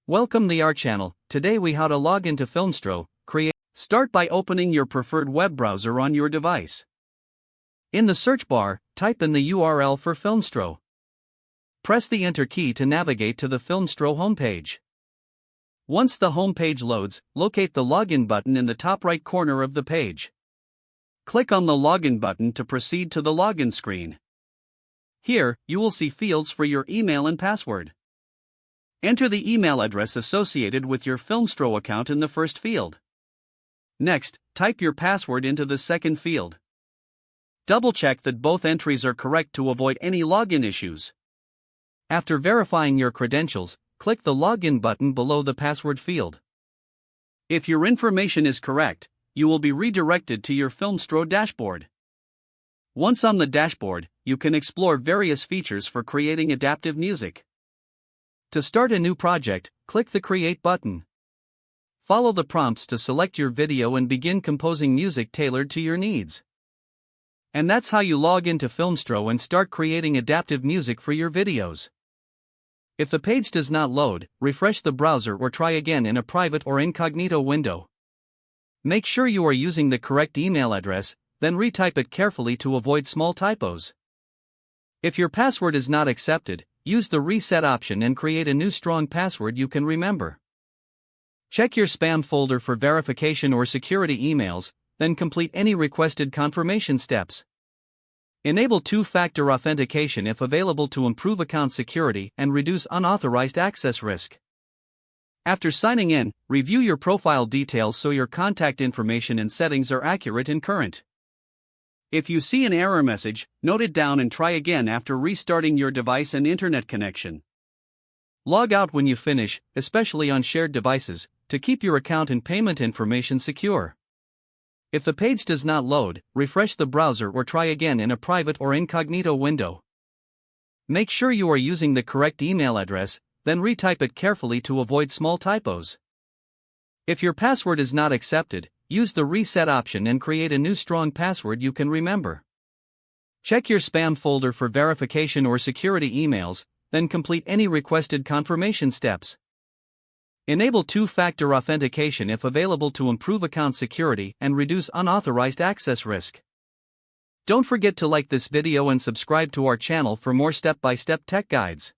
Welcome to our channel. Today we how to log into Filmstro. Start by opening your preferred web browser on your device. In the search bar, type in the URL for Filmstro. Press the Enter key to navigate to the Filmstro homepage. Once the homepage loads, locate the Login button in the top right corner of the page. Click on the Login button to proceed to the login screen. Here, you will see fields for your email and password. Enter the email address associated with your Filmstro account in the first field. Next, type your password into the second field. Double-check that both entries are correct to avoid any login issues. After verifying your credentials, click the Login button below the password field. If your information is correct, you will be redirected to your Filmstro dashboard. Once on the dashboard, you can explore various features for creating adaptive music. To start a new project, click the Create button. Follow the prompts to select your video and begin composing music tailored to your needs. And that's how you log into Filmstro and start creating adaptive music for your videos. If the page does not load, refresh the browser or try again in a private or incognito window. Make sure you are using the correct email address, then retype it carefully to avoid small typos. If your password is not accepted, use the reset option and create a new strong password you can remember. Check your spam folder for verification or security emails, then complete any requested confirmation steps. Enable two-factor authentication if available to improve account security and reduce unauthorized access risk. After signing in, review your profile details so your contact information and settings are accurate and current. If you see an error message, note it down and try again after restarting your device and internet connection. Log out when you finish, especially on shared devices, to keep your account and payment information secure. If the page does not load, refresh the browser or try again in a private or incognito window. Make sure you are using the correct email address, then retype it carefully to avoid small typos. If your password is not accepted, use the reset option and create a new strong password you can remember. Check your spam folder for verification or security emails, then complete any requested confirmation steps. Enable two-factor authentication if available to improve account security and reduce unauthorized access risk. Don't forget to like this video and subscribe to our channel for more step-by-step tech guides.